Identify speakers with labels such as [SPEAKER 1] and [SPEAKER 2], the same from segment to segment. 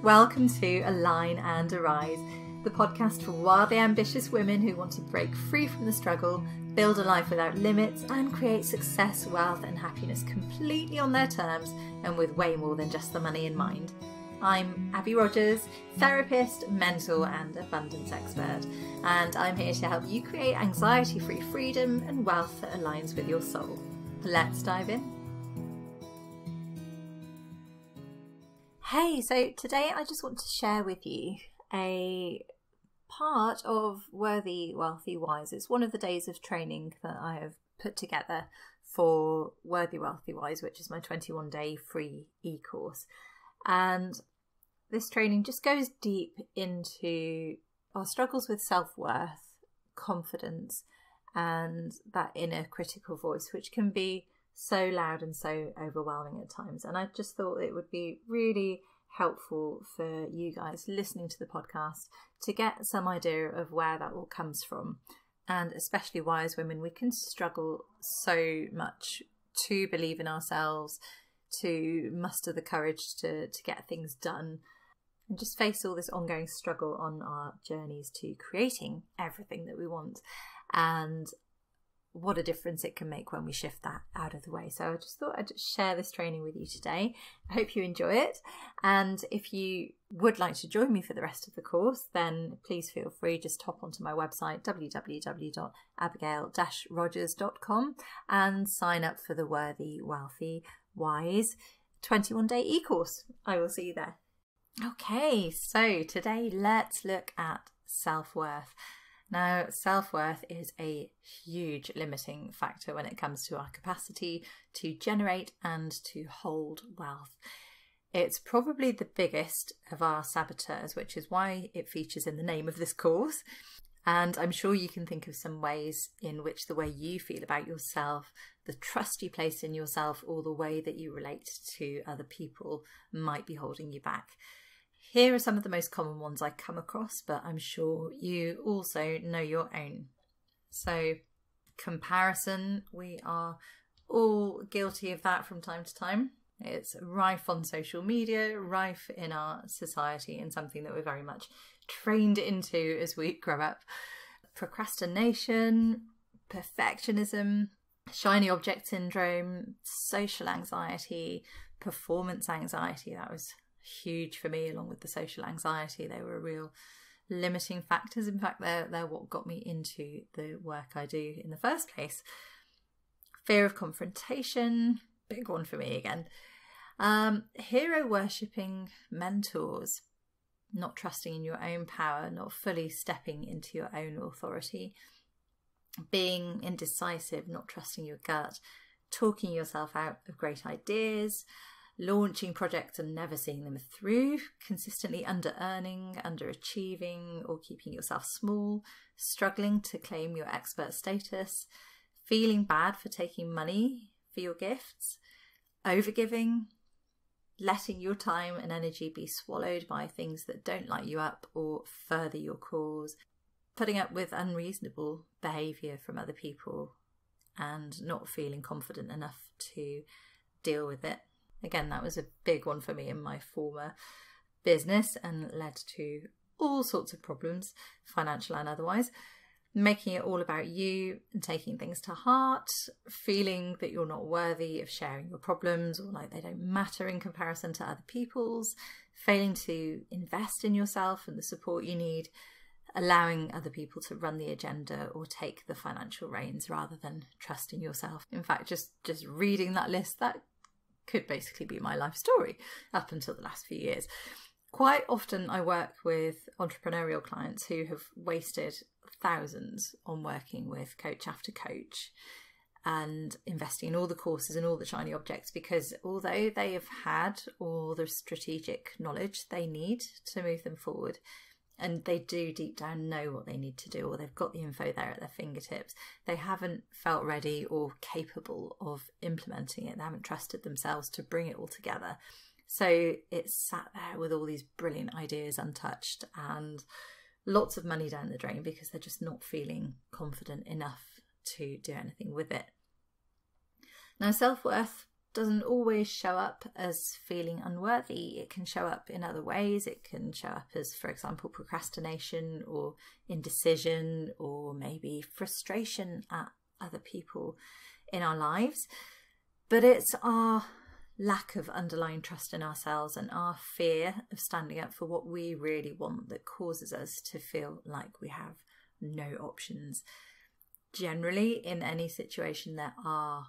[SPEAKER 1] Welcome to Align and Arise, the podcast for wildly ambitious women who want to break free from the struggle, build a life without limits, and create success, wealth, and happiness completely on their terms and with way more than just the money in mind. I'm Abby Rogers, therapist, mentor, and abundance expert, and I'm here to help you create anxiety-free freedom and wealth that aligns with your soul. Let's dive in. Hey, so today I just want to share with you a part of Worthy, Wealthy, Wise. It's one of the days of training that I have put together for Worthy, Wealthy, Wise, which is my 21-day free e-course. And this training just goes deep into our struggles with self-worth, confidence, and that inner critical voice, which can be so loud and so overwhelming at times. And I just thought it would be really helpful for you guys listening to the podcast to get some idea of where that all comes from. And especially why, as women, we can struggle so much to believe in ourselves, to muster the courage to get things done, and just face all this ongoing struggle on our journeys to creating everything that we want. And what a difference it can make when we shift that out of the way. So I just thought I'd share this training with you today. I hope you enjoy it. And if you would like to join me for the rest of the course, then please feel free, just hop onto my website, www.abigail-rogers.com, and sign up for the Worthy, Wealthy, Wise 21-day e-course. I will see you there. Okay, so today let's look at self-worth. Now, self-worth is a huge limiting factor when it comes to our capacity to generate and to hold wealth. It's probably the biggest of our saboteurs, which is why it features in the name of this course. And I'm sure you can think of some ways in which the way you feel about yourself, the trust you place in yourself, or the way that you relate to other people might be holding you back. Here are some of the most common ones I come across, but I'm sure you also know your own. So, comparison, we are all guilty of that from time to time. It's rife on social media, rife in our society, and something that we're very much trained into as we grow up. Procrastination, perfectionism, shiny object syndrome, social anxiety, performance anxiety. That was huge for me, along with the social anxiety. They were real limiting factors. In fact, they're what got me into the work I do in the first place. Fear of confrontation, big one for me again. Hero worshipping mentors, not trusting in your own power, not fully stepping into your own authority, being indecisive, not trusting your gut, talking yourself out of great ideas, launching projects and never seeing them through, consistently under-earning, underachieving, or keeping yourself small, struggling to claim your expert status, feeling bad for taking money for your gifts, overgiving, letting your time and energy be swallowed by things that don't light you up or further your cause, putting up with unreasonable behaviour from other people and not feeling confident enough to deal with it. Again, that was a big one for me in my former business and led to all sorts of problems, financial and otherwise. Making it all about you and taking things to heart, feeling that you're not worthy of sharing your problems or like they don't matter in comparison to other people's, failing to invest in yourself and the support you need, allowing other people to run the agenda or take the financial reins rather than trusting yourself. In fact, just reading that list, that could basically be my life story up until the last few years. Quite often I work with entrepreneurial clients who have wasted thousands on working with coach after coach and investing in all the courses and all the shiny objects, because although they have had all the strategic knowledge they need to move them forward, and they do deep down know what they need to do, or they've got the info there at their fingertips, they haven't felt ready or capable of implementing it. They haven't trusted themselves to bring it all together. So it's sat there with all these brilliant ideas untouched and lots of money down the drain because they're just not feeling confident enough to do anything with it. Now, self-worth doesn't always show up as feeling unworthy. It can show up in other ways. It can show up as, for example, procrastination or indecision, or maybe frustration at other people in our lives. But it's our lack of underlying trust in ourselves and our fear of standing up for what we really want that causes us to feel like we have no options. Generally, in any situation, there are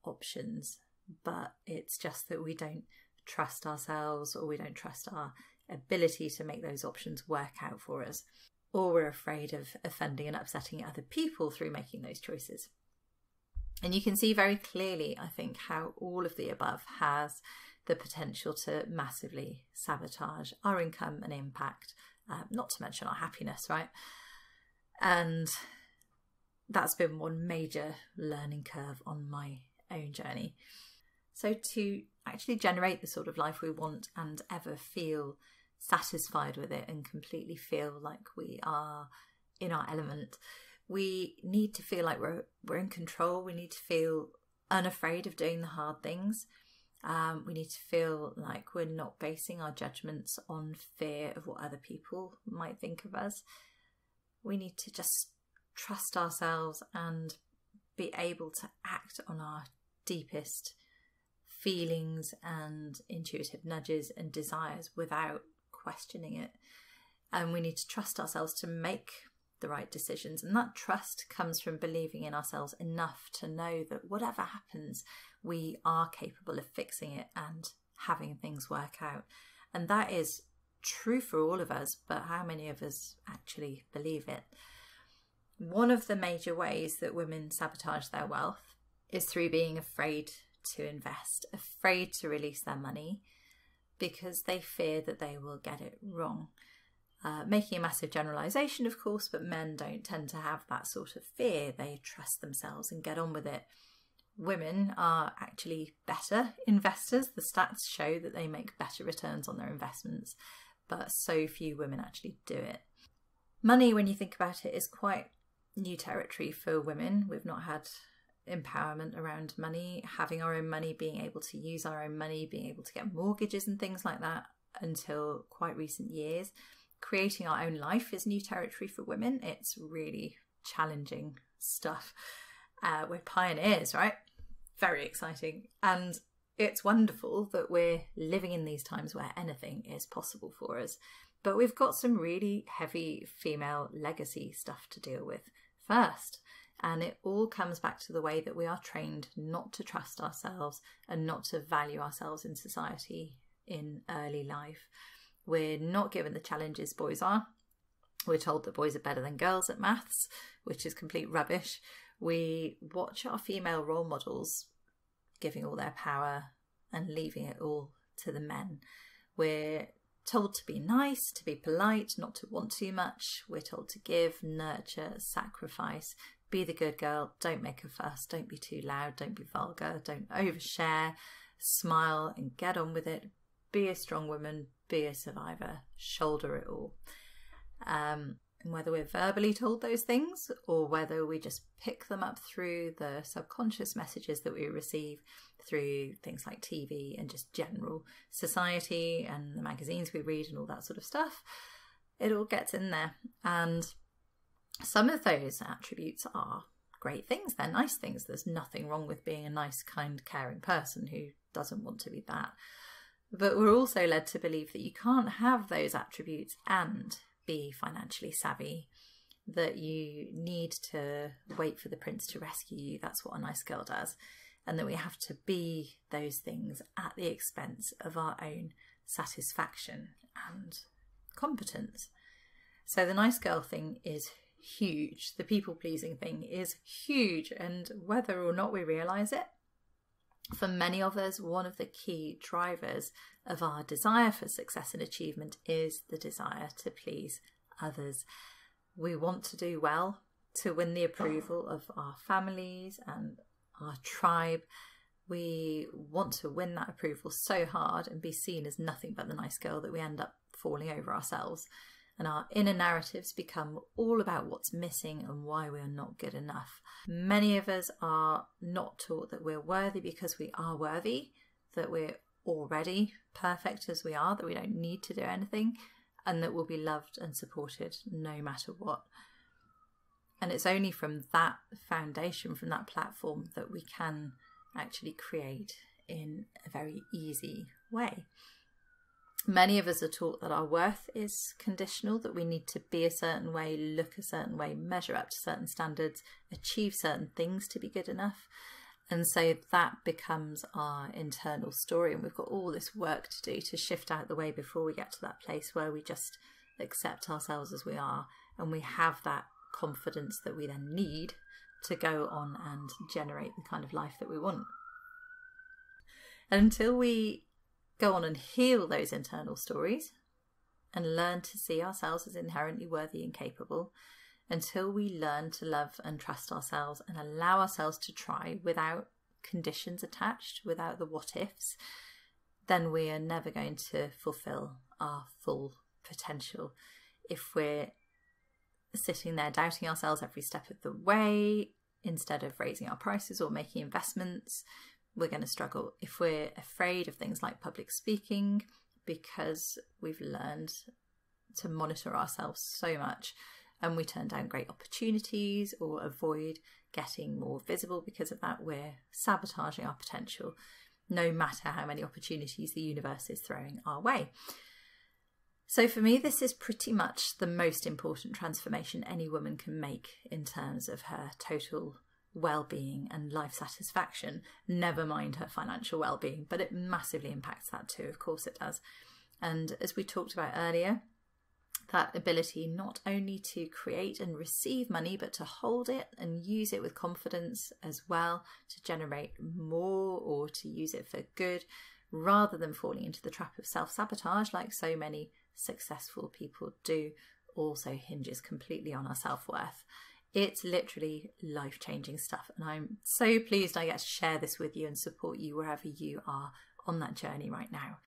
[SPEAKER 1] options, but it's just that we don't trust ourselves, or we don't trust our ability to make those options work out for us, or we're afraid of offending and upsetting other people through making those choices. And you can see very clearly, I think, how all of the above has the potential to massively sabotage our income and impact, not to mention our happiness, right? And that's been one major learning curve on my own journey. So to actually generate the sort of life we want and ever feel satisfied with it and completely feel like we are in our element, we need to feel like we're in control. We need to feel unafraid of doing the hard things. We need to feel like we're not basing our judgments on fear of what other people might think of us. We need to just trust ourselves and be able to act on our deepest feelings and intuitive nudges and desires without questioning it. And we need to trust ourselves to make the right decisions. And that trust comes from believing in ourselves enough to know that whatever happens, we are capable of fixing it and having things work out. And that is true for all of us, but how many of us actually believe it? One of the major ways that women sabotage their wealth is through being afraid to invest, afraid to release their money because they fear that they will get it wrong. Making a massive generalisation, of course, but men don't tend to have that sort of fear. They trust themselves and get on with it. Women are actually better investors. The stats show that they make better returns on their investments, but so few women actually do it. Money, when you think about it, is quite new territory for women. We've not had empowerment around money, having our own money, being able to use our own money, being able to get mortgages and things like that until quite recent years. Creating our own life is new territory for women. It's really challenging stuff. We're pioneers, right? Very exciting. And it's wonderful that we're living in these times where anything is possible for us. But we've got some really heavy female legacy stuff to deal with first. And it all comes back to the way that we are trained not to trust ourselves and not to value ourselves in society in early life. We're not given the challenges boys are. We're told that boys are better than girls at maths, which is complete rubbish. We watch our female role models giving all their power and leaving it all to the men. We're told to be nice, to be polite, not to want too much. We're told to give, nurture, sacrifice, be the good girl, don't make a fuss, don't be too loud, don't be vulgar, don't overshare, smile and get on with it. Be a strong woman, be a survivor, shoulder it all. And whether we're verbally told those things or whether we just pick them up through the subconscious messages that we receive through things like TV and just general society and the magazines we read and all that sort of stuff, it all gets in there. And some of those attributes are great things. They're nice things. There's nothing wrong with being a nice, kind, caring person who doesn't want to be that. But we're also led to believe that you can't have those attributes and be financially savvy, that you need to wait for the prince to rescue you. That's what a nice girl does. And that we have to be those things at the expense of our own satisfaction and competence. So the nice girl thing is huge. The people-pleasing thing is huge. And whether or not we realise it, for many of us, one of the key drivers of our desire for success and achievement is the desire to please others. We want to do well, to win the approval of our families and our tribe. We want to win that approval so hard and be seen as nothing but the nice girl that we end up falling over ourselves and our inner narratives become all about what's missing and why we are not good enough. Many of us are not taught that we're worthy because we are worthy, that we're already perfect as we are, that we don't need to do anything, and that we'll be loved and supported no matter what. And it's only from that foundation, from that platform, that we can actually create in a very easy way. Many of us are taught that our worth is conditional, that we need to be a certain way, look a certain way, measure up to certain standards, achieve certain things to be good enough. And so that becomes our internal story, and we've got all this work to do to shift out the way before we get to that place where we just accept ourselves as we are, and we have that confidence that we then need to go on and generate the kind of life that we want. And until we go on and heal those internal stories and learn to see ourselves as inherently worthy and capable, until we learn to love and trust ourselves and allow ourselves to try without conditions attached, without the what ifs, then we are never going to fulfill our full potential. If we're sitting there doubting ourselves every step of the way, instead of raising our prices or making investments, we're going to struggle. If we're afraid of things like public speaking because we've learned to monitor ourselves so much, and we turn down great opportunities or avoid getting more visible because of that, we're sabotaging our potential, no matter how many opportunities the universe is throwing our way. So for me, this is pretty much the most important transformation any woman can make in terms of her total well-being and life satisfaction, never mind her financial well-being, but it massively impacts that too, of course it does. And as we talked about earlier, that ability not only to create and receive money, but to hold it and use it with confidence as well, to generate more or to use it for good, rather than falling into the trap of self-sabotage like so many successful people do, also hinges completely on our self-worth. It's literally life-changing stuff, and I'm so pleased I get to share this with you and support you wherever you are on that journey right now.